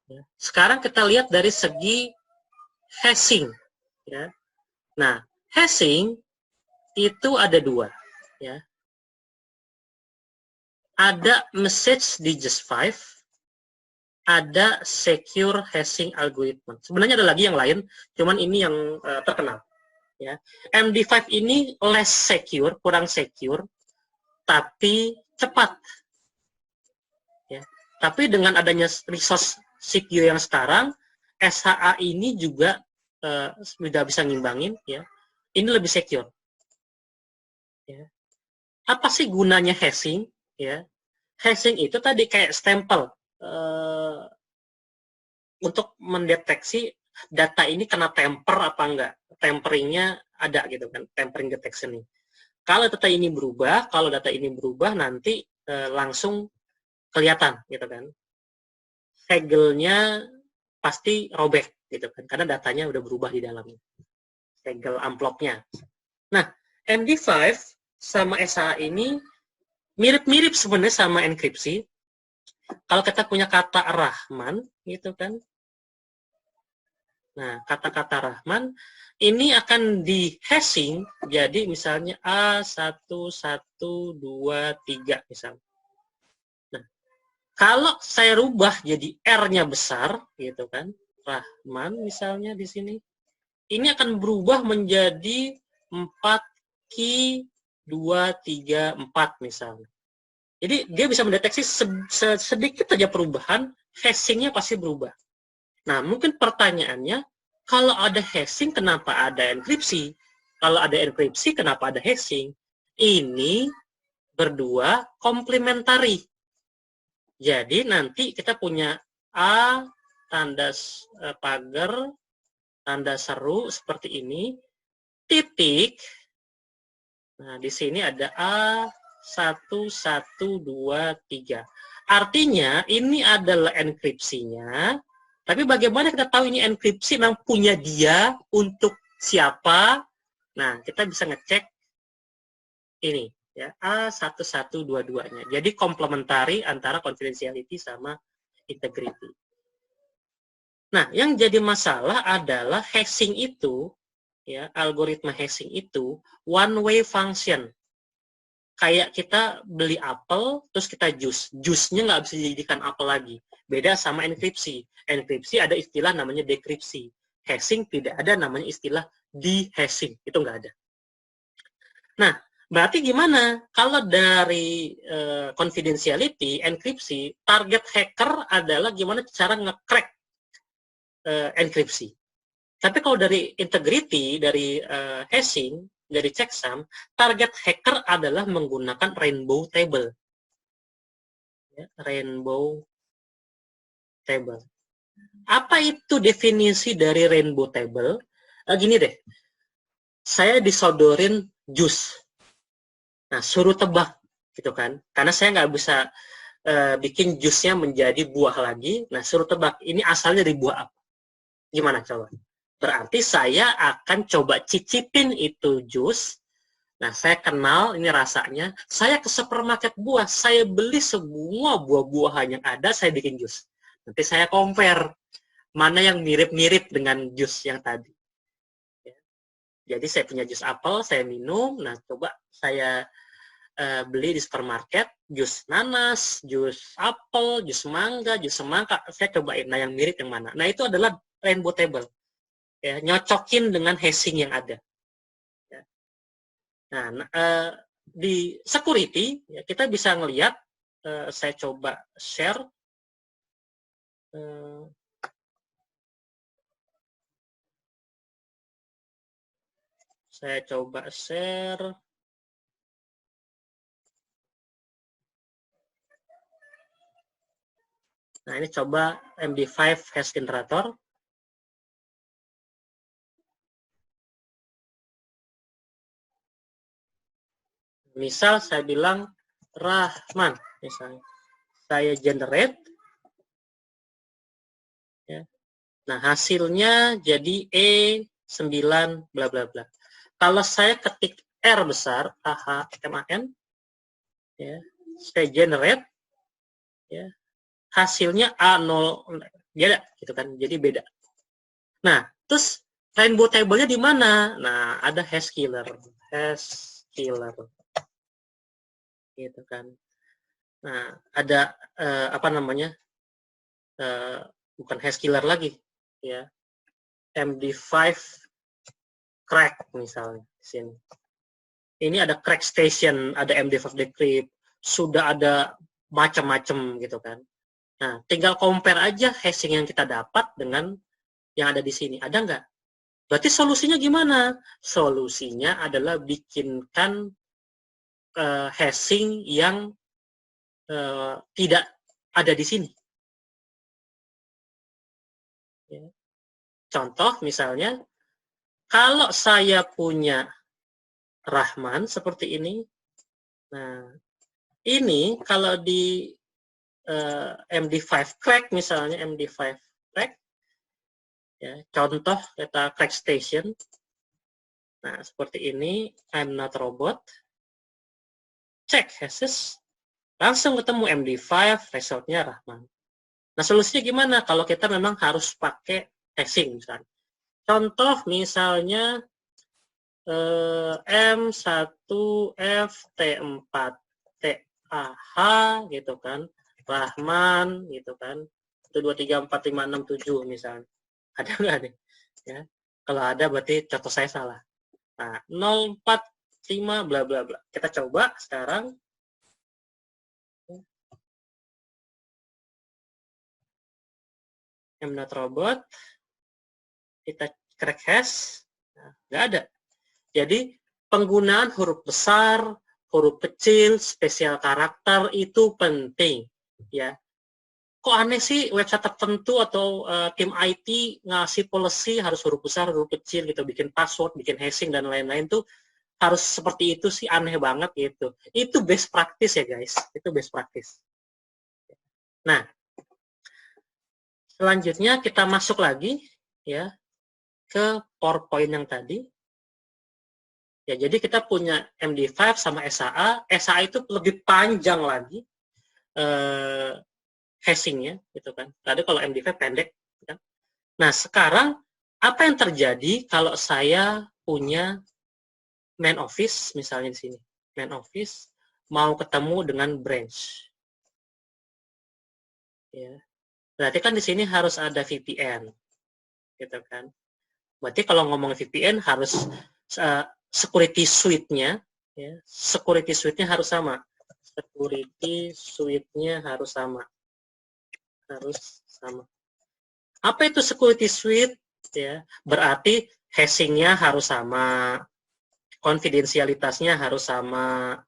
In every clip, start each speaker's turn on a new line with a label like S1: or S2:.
S1: Ya. Sekarang kita lihat dari segi hashing. Ya. Nah, hashing itu ada dua. Ya. Ada message digest 5, ada secure hashing algorithm. Sebenarnya ada lagi yang lain, cuman ini yang terkenal. Ya. MD5 ini less secure, kurang secure, tapi cepat. Ya. Tapi dengan adanya resource CQ yang sekarang, SHA ini juga sudah bisa ngimbangin. Ya. Ini lebih secure. Ya. Apa sih gunanya hashing? Ya. Hashing itu tadi kayak stempel untuk mendeteksi data ini kena temper apa enggak. Temperingnya ada gitu kan, tempering detection ini. Kalau data ini berubah, nanti langsung kelihatan gitu kan. Segelnya pasti robek gitu kan, karena datanya udah berubah di dalamnya. Segel amplopnya. Nah, MD5 sama SHA ini mirip-mirip sebenarnya sama enkripsi. Kalau kita punya kata Rahman gitu kan. Nah, kata-kata Rahman ini akan di hashing jadi misalnya A1123 misalnya. Nah, kalau saya rubah jadi R-nya besar gitu kan, Rahman misalnya di sini, ini akan berubah menjadi 4Q234 misalnya. Jadi dia bisa mendeteksi sedikit saja perubahan, hashing-nya pasti berubah. Nah, mungkin pertanyaannya, kalau ada hashing, kenapa ada enkripsi? Kalau ada enkripsi, kenapa ada hashing? Ini berdua komplementari. Jadi nanti kita punya A, tanda pagar, tanda seru seperti ini, titik. Nah, di sini ada A1123. Artinya, ini adalah enkripsinya. Tapi bagaimana kita tahu ini enkripsi memang punya dia untuk siapa? Nah, kita bisa ngecek ini ya, A1122-nya. Jadi komplementari antara confidentiality sama integrity. Nah, yang jadi masalah adalah hashing itu, ya, algoritma hashing itu one way function. Kayak kita beli apel, terus kita jus. Jusnya nggak bisa dijadikan apel lagi. Beda sama enkripsi. Enkripsi ada istilah namanya dekripsi. Hashing tidak ada namanya istilah de-hashing. Itu nggak ada. Nah, berarti gimana? Kalau dari confidentiality, enkripsi, target hacker adalah gimana cara nge-crack enkripsi. Tapi kalau dari integrity, dari hashing, dari checksum, target hacker adalah menggunakan rainbow table. Ya, rainbow table. Apa itu definisi dari rainbow table? Gini deh, saya disodorin jus. Nah, suruh tebak, gitu kan? Karena saya nggak bisa bikin jusnya menjadi buah lagi. Nah, suruh tebak, ini asalnya dari buah apa? Gimana coba? Berarti saya akan coba cicipin itu jus. Nah, saya kenal ini rasanya. Saya ke supermarket buah, saya beli semua buah-buahan yang ada, saya bikin jus. Nanti saya compare mana yang mirip-mirip dengan jus yang tadi. Jadi saya punya jus apel, saya minum. Nah, coba saya beli di supermarket, jus nanas, jus apel, jus mangga, jus semangka. Saya cobain, nah yang mirip yang mana. Nah, itu adalah rainbow table. Ya, nyocokin dengan hashing yang ada. Ya. Nah, di security ya, kita bisa ngelihat, saya coba share, Nah, ini coba MD5 hash generator. Misal saya bilang Rahman, misalnya. Saya generate. Ya. Nah, hasilnya jadi E9 bla bla bla. Kalau saya ketik R besar, AHMAN, ya, saya generate, ya, hasilnya A0, beda gitu kan, jadi beda. Nah, terus rainbow table-nya di mana? Nah, ada hash killer gitu kan. Nah, ada apa namanya, bukan hash killer lagi ya, MD5 crack misalnya di sini. Ini ada crack station, ada MD5 decrypt, sudah ada macam-macam gitu kan. Nah, tinggal compare aja hashing yang kita dapat dengan yang ada di sini. Ada nggak? Berarti solusinya gimana? Solusinya adalah bikinkan hashing yang tidak ada di sini. Ya. Contoh misalnya, kalau saya punya Rahman seperti ini, nah ini kalau di MD5 crack misalnya, MD5 crack, ya, contoh kita crack station, nah seperti ini, I'm not robot, cek hashes, langsung ketemu MD5, resultnya Rahman. Nah solusinya gimana kalau kita memang harus pakai hashing misalnya. Contoh misalnya M1FT4TAH gitu kan, Rahman gitu kan, 1234567 misalnya. Ada nggak nih? Ya. Kalau ada berarti contoh saya salah. Nah, 045 bla bla bla. Kita coba sekarang. Mnat robot. Kita crack hash. Nah, nggak ada. Jadi penggunaan huruf besar, huruf kecil, spesial karakter itu penting, ya. Kok aneh sih website tertentu atau tim IT ngasih policy harus huruf besar, huruf kecil gitu, bikin password, bikin hashing dan lain-lain tuh harus seperti itu sih, aneh banget gitu. Itu best practice ya guys, itu best practice. Nah, selanjutnya kita masuk lagi ya ke PowerPoint yang tadi. Ya, jadi kita punya MD5 sama SAA. SAA itu lebih panjang lagi hashingnya, gitu kan. Tadi kalau MD5 pendek. Kan? Nah, sekarang apa yang terjadi kalau saya punya main office, misalnya di sini. Main office mau ketemu dengan branch. Ya. Berarti kan di sini harus ada VPN. Gitu kan. Berarti kalau ngomong VPN harus security suite-nya, ya, security suite-nya harus sama. Security suite-nya harus sama. Harus sama. Apa itu security suite? Ya, berarti hashing-nya harus sama, konfidensialitasnya harus sama.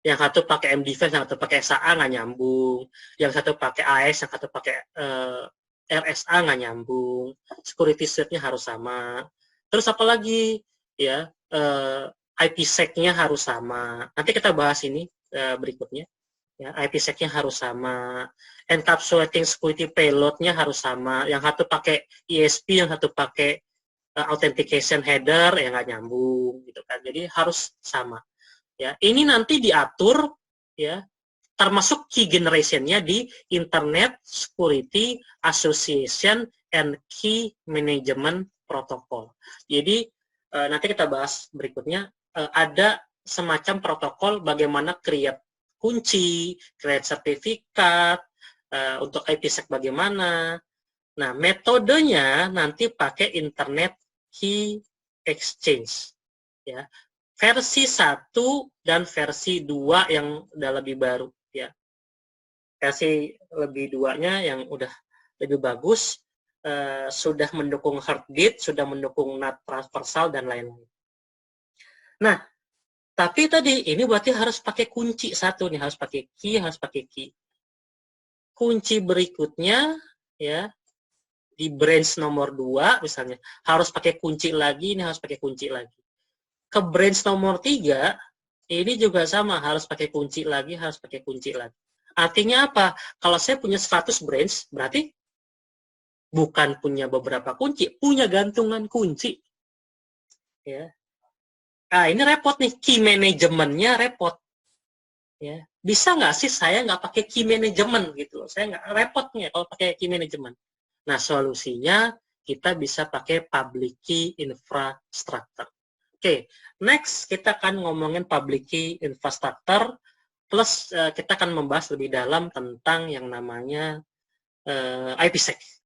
S1: Yang satu pakai MD5, yang satu pakai SAA nggak nyambung. Yang satu pakai AS, yang satu pakai RSA nggak nyambung. Security suite-nya harus sama. Terus apa lagi? Ya, IPsec-nya harus sama. Nanti kita bahas ini berikutnya. Ya, IPsec-nya harus sama. Encapsulating security payload-nya harus sama. Yang satu pakai ESP, yang satu pakai authentication header, ya nggak nyambung, gitu kan. Jadi harus sama. Ya, ini nanti diatur, ya, termasuk key generation-nya di Internet Security Association and Key Management Protocol. Jadi nanti kita bahas berikutnya, ada semacam protokol bagaimana create kunci, create sertifikat, untuk IPsec bagaimana. Nah, metodenya nanti pakai Internet Key Exchange. Ya. Versi 1 dan versi 2 yang udah lebih baru. Ya. Versi lebih 2-nya yang udah lebih bagus, sudah mendukung heartbeat, sudah mendukung NAT transversal, dan lain-lain. Nah, tapi tadi ini berarti harus pakai kunci satu nih, harus pakai key, harus pakai key. Kunci berikutnya, ya, di branch nomor 2 misalnya, harus pakai kunci lagi, ini harus pakai kunci lagi. Ke branch nomor 3, ini juga sama, harus pakai kunci lagi, harus pakai kunci lagi. Artinya apa? Kalau saya punya 100 branch, berarti bukan punya beberapa kunci, punya gantungan kunci. Ya. Nah, ini repot nih, key management-nya repot. Ya. Bisa nggak sih saya nggak pakai key management gitu loh? Saya nggak repotnya kalau pakai key management. Nah, solusinya kita bisa pakai public key infrastructure. Oke, next kita akan ngomongin public key infrastructure, plus kita akan membahas lebih dalam tentang yang namanya IPsec.